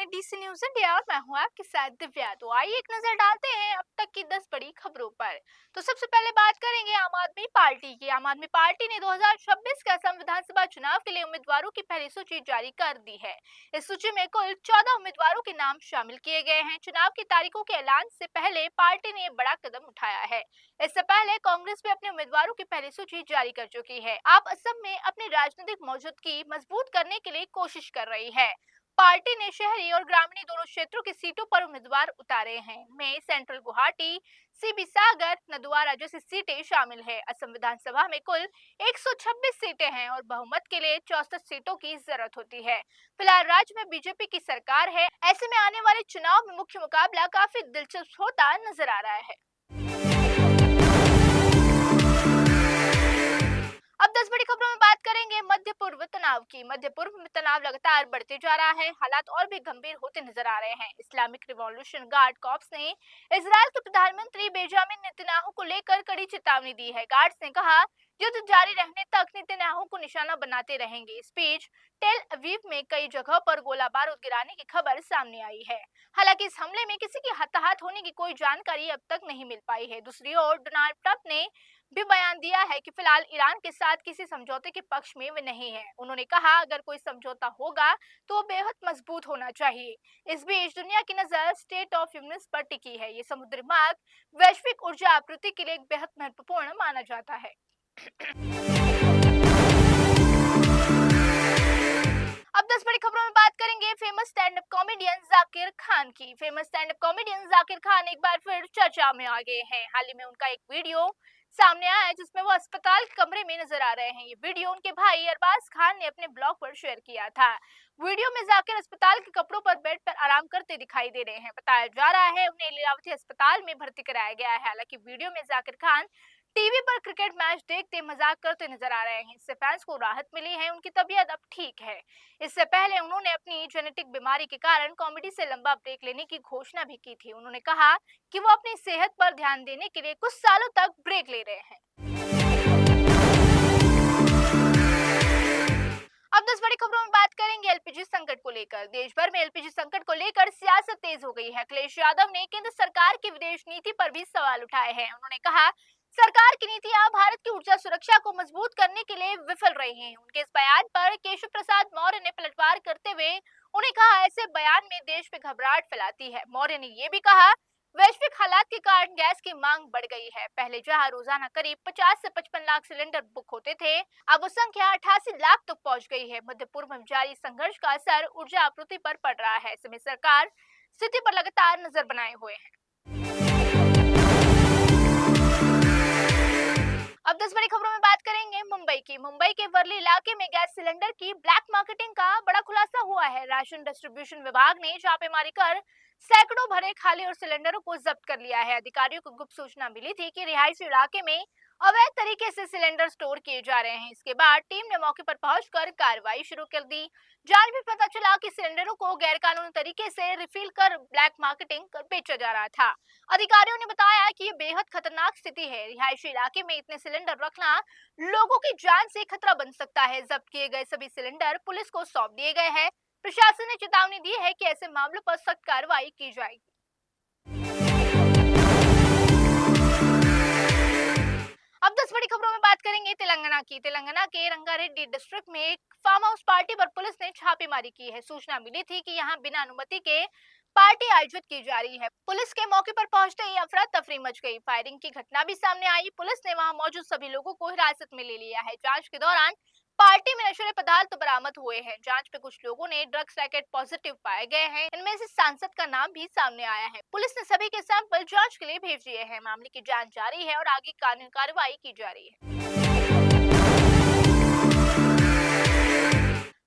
हैं DC news India और मैं हूं आपके साथ दिव्या। तो आइए एक नजर डालते हैं अब तक की 10 बड़ी खबरों पर। तो सबसे पहले बात करेंगे आम आदमी पार्टी की। आम आदमी पार्टी ने 2026 के असम विधानसभा चुनाव के लिए उम्मीदवारों की पहली सूची जारी कर दी है। इस सूची में कुल 14 उम्मीदवारों के नाम शामिल किए गए हैं। चुनाव की तारीखों के ऐलान से पहले पार्टी ने बड़ा कदम उठाया है। इससे पहले कांग्रेस भी अपने उम्मीदवारों की पहली सूची जारी कर चुकी है। आप असम में अपनी राजनीतिक मौजूदगी मजबूत करने के लिए कोशिश कर रही है। पार्टी ने शहरी और ग्रामीण दोनों क्षेत्रों की सीटों पर उम्मीदवार उतारे हैं। में सेंट्रल गुवाहाटी, सीबी सागर, नदवारा जैसी सीटें शामिल है। असम विधानसभा में कुल 126 सीटें हैं और बहुमत के लिए 64 सीटों की जरूरत होती है। फिलहाल राज्य में बीजेपी की सरकार है। ऐसे में आने वाले चुनाव में मुख्य मुकाबला काफी दिलचस्प होता नजर आ रहा है। अब 10 बड़ी खबरों में बात करेंगे मध्य पूर्व तनाव की। मध्य पूर्व में तनाव लगातार बढ़ते जा रहा है। हालात और भी गंभीर होते नजर आ रहे हैं। इस्लामिक रिवॉल्यूशन गार्ड कॉर्प्स ने इजरायल के प्रधानमंत्री बेंजामिन नेतन्याहू को लेकर कड़ी चेतावनी दी है। गार्ड्स ने कहा, युद्ध जारी रहने तक नेतन्याहू को निशाना बनाते रहेंगे। इस बीच टेल अवीव में कई जगहों पर गोला बारूद गिराने की खबर सामने आई है। हालांकि इस हमले में किसी की हताहत होने की कोई जानकारी अब तक नहीं मिल पाई है। दूसरी ओर डोनाल्ड ट्रंप ने भी बयान दिया है कि फिलहाल ईरान के साथ किसी समझौते के पक्ष में वे नहीं है। उन्होंने कहा, अगर कोई समझौता होगा तो वो बेहद मजबूत होना चाहिए। इस बीच दुनिया की नजर स्टेट ऑफ यूनियन पर टिकी है। ये समुद्री मार्ग वैश्विक ऊर्जा आपूर्ति के लिए एक बेहद महत्वपूर्ण माना जाता है। अब 10 बड़ी खबरों में बात करेंगे famous stand up comedian Zakir Khan की। Famous stand up comedian Zakir Khan एक बार फिर चर्चा में आ गए हैं। हाल ही में उनका एक वीडियो सामने आया है जिसमें वो अस्पताल के कमरे में नजर आ रहे हैं। ये वीडियो उनके भाई अरबाज खान ने अपने ब्लॉग पर शेयर किया था। वीडियो में जाकिर अस्पताल के कपड़ों पर बेड पर आराम करते दिखाई दे रहे हैं। बताया जा रहा है उन्हें लीलावती अस्पताल में भर्ती कराया गया है। हालांकि वीडियो में जाकिर खान टीवी पर क्रिकेट मैच देखते मजाक करते नजर आ रहे हैं। इससे फैंस को राहत मिली है। उनकी तबीयत अब ठीक है। इससे पहले उन्होंने अपनी जेनेटिक बीमारी के कारण कॉमेडी से लंबा ब्रेक लेने की घोषणा भी की थी। उन्होंने कहा कि वो अपनी सेहत पर ध्यान देने के लिए कुछ सालों तक ब्रेक ले रहे हैं। अब 10 बड़ी खबरों में बात करेंगे एलपीजी संकट को लेकर। देश भर में एलपीजी संकट को लेकर सियासत तेज हो गई है। अखिलेश यादव ने केंद्र सरकार की विदेश नीति पर भी सवाल उठाए हैं। उन्होंने कहा, सरकार की नीतियां भारत की ऊर्जा सुरक्षा को मजबूत करने के लिए विफल रही हैं। उनके इस बयान पर केशव प्रसाद मौर्य ने पलटवार करते हुए उन्हें कहा, ऐसे बयान में देश में घबराहट फैलाती है। मौर्य ने ये भी कहा, वैश्विक हालात के कारण गैस की मांग बढ़ गई है। पहले जहां रोजाना करीब 50 से 55 लाख सिलेंडर बुक होते थे, अब वो संख्या 88 लाख तक पहुंच गई है। मध्य पूर्व में जारी संघर्ष का असर ऊर्जा आपूर्ति पर पड़ रहा है। ऐसे में सरकार स्थिति पर लगातार नजर बनाए हुए है। अब 10 बड़ी खबरों में बात करेंगे मुंबई की। मुंबई के वर्ली इलाके में गैस सिलेंडर की ब्लैक मार्केटिंग का बड़ा खुलासा हुआ है। राशन डिस्ट्रीब्यूशन विभाग ने छापेमारी कर सैकड़ों भरे खाली और सिलेंडरों को जब्त कर लिया है। अधिकारियों को गुप्त सूचना मिली थी कि रिहायशी इलाके में अवैध तरीके से सिलेंडर स्टोर किए जा रहे हैं। इसके बाद टीम ने मौके पर पहुंचकर कार्रवाई शुरू कर दी। जांच में पता चला कि सिलेंडरों को गैरकानूनी तरीके से रिफिल कर ब्लैक मार्केटिंग कर बेचा जा रहा था। अधिकारियों ने बताया कि ये बेहद खतरनाक स्थिति है। रिहायशी इलाके में इतने सिलेंडर रखना लोगों की जान से खतरा बन सकता है। जब्त किए गए सभी सिलेंडर पुलिस को सौंप दिए गए हैं। प्रशासन ने चेतावनी दी है कि ऐसे मामलों पर सख्त कार्रवाई की जाएगी। अब 10 बड़ी खबरों में बात करेंगे तेलंगाना की। तेलंगाना के रंगारेड्डी डिस्ट्रिक्ट में एक फार्म हाउस पार्टी पर पुलिस ने छापेमारी की है। सूचना मिली थी कि यहां बिना अनुमति के पार्टी आयोजित की जा रही है। पुलिस के मौके पर पहुंचते ही अफरा तफरी मच गई। फायरिंग की घटना भी सामने आई। पुलिस ने वहां मौजूद सभी लोगों को हिरासत में ले लिया है। जांच के दौरान पार्टी में नशीले पदार्थ बरामद हुए हैं। जांच में कुछ लोगों ने ड्रग्स रैकेट पॉजिटिव पाए गए हैं। इनमें से सांसद का नाम भी सामने आया है। पुलिस ने सभी के सैंपल जांच के लिए भेज दिए हैं। मामले की जांच जारी है और आगे कानूनी कार्रवाई की जा रही है।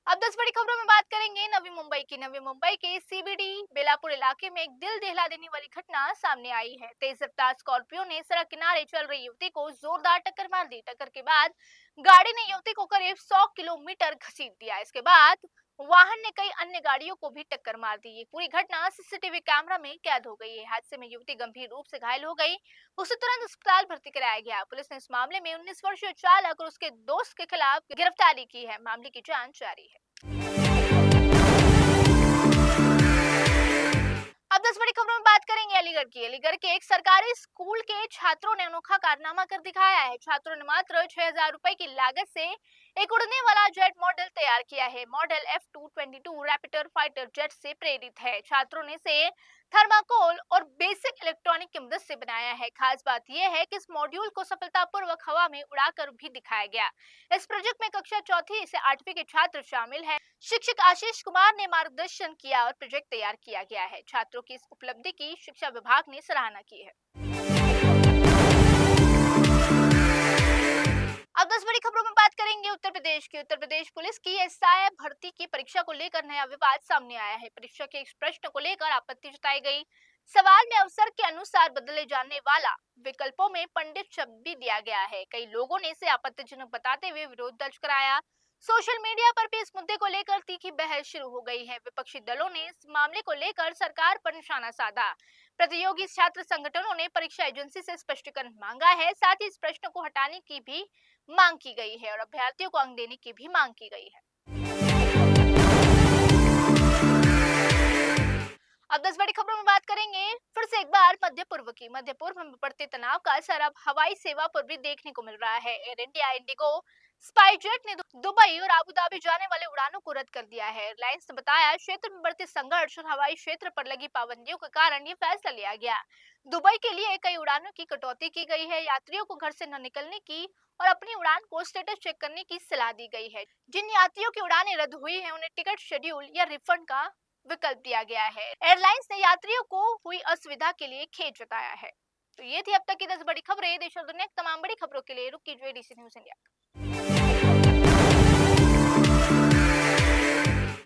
अब 10 बड़ी खबरों में बात करेंगे नवी मुंबई की। नवी मुंबई के सीबीडी बेलापुर इलाके में एक दिल दहला देने वाली घटना सामने आई है। तेज रफ्तार स्कॉर्पियो ने सड़क किनारे चल रही युवती को जोरदार टक्कर मार दी। टक्कर के बाद गाड़ी ने युवती को करीब 100 किलोमीटर घसीट दिया। इसके बाद वाहन ने कई अन्य गाड़ियों को भी टक्कर मार दी। ये पूरी घटना सीसीटीवी कैमरा में कैद हो गई है। हादसे में युवती गंभीर रूप से घायल हो गई। उसे तुरंत अस्पताल भर्ती कराया गया। पुलिस ने इस मामले में 19 वर्षीय चालक और उसके दोस्त के खिलाफ गिरफ्तारी की है। मामले की जांच जारी है। अब 10 बड़ी खबरों में बात करेंगे अलीगढ़ की। अलीगढ़ के एक सरकारी स्कूल के छात्रों ने अनोखा कारनामा कर दिखाया है। छात्रों ने मात्र 6,000 रुपए की लागत से एक उड़ने वाला जेट मॉडल तैयार किया है। मॉडल F-222 रैपिटर फाइटर जेट से प्रेरित है। छात्रों ने इसे थर्माकोल और बेसिक इलेक्ट्रॉनिक की मदद से बनाया है। खास बात यह है कि इस मॉड्यूल को सफलतापूर्वक हवा में उड़ाकर भी दिखाया गया। इस प्रोजेक्ट में कक्षा चौथी से 8वीं के छात्र शामिल हैं। शिक्षक आशीष कुमार ने मार्गदर्शन किया और प्रोजेक्ट तैयार किया गया है। छात्रों की इस उपलब्धि की शिक्षा विभाग ने सराहना की है। अब 10 बड़ी खबरों में बात करेंगे उत्तर प्रदेश की। उत्तर प्रदेश पुलिस की एसआई भर्ती की परीक्षा को लेकर नया विवाद सामने आया है। परीक्षा के एक प्रश्न को लेकर आपत्ति जताई गई। सवाल में अवसर के अनुसार बदले जाने वाला विकल्पों में पंडित शब्द भी दिया गया है। कई लोगों ने इसे आपत्तिजनक बताते हुए विरोध दर्ज कराया। सोशल मीडिया पर भी इस मुद्दे को लेकर तीखी बहस शुरू हो गई है। विपक्षी दलों ने इस मामले को लेकर सरकार पर निशाना साधा। प्रतियोगी छात्र संगठनों ने परीक्षा एजेंसी से स्पष्टीकरण मांगा है। साथ ही इस प्रश्न को हटाने की भी मांग की गई है और अभ्यर्थियों को अंक देने की भी मांग की गई है। अब 10 बड़ी खबरों में बात करेंगे फिर से एक बार मध्य पूर्व की। मध्य पूर्व में बढ़ते तनाव का असर अब हवाई सेवा पर भी देखने को मिल रहा है। एयर इंडिया, इंडिगो, स्पाइसजेट ने दुबई और अबू धाबी जाने वाले उड़ानों को रद्द कर दिया है। एयरलाइंस ने बताया क्षेत्र में बढ़ते संघर्ष और हवाई क्षेत्र पर लगी पाबंदियों के कारण ये फैसला लिया गया। दुबई के लिए कई उड़ानों की कटौती की गई है। यात्रियों को घर से न निकलने की और अपनी उड़ान को स्टेटस चेक करने की सलाह दी गई है। जिन यात्रियों की उड़ानें रद्द हुई हैं उन्हें टिकट शेड्यूल या रिफंड का विकल्प दिया गया है। एयरलाइंस ने यात्रियों को हुई असुविधा के लिए खेद जताया है। तो ये थी अब तक की 10 बड़ी खबरें। देश और दुनिया की तमाम बड़ी खबरों के लिए रुक कीजिए डीसी न्यूज इंडिया।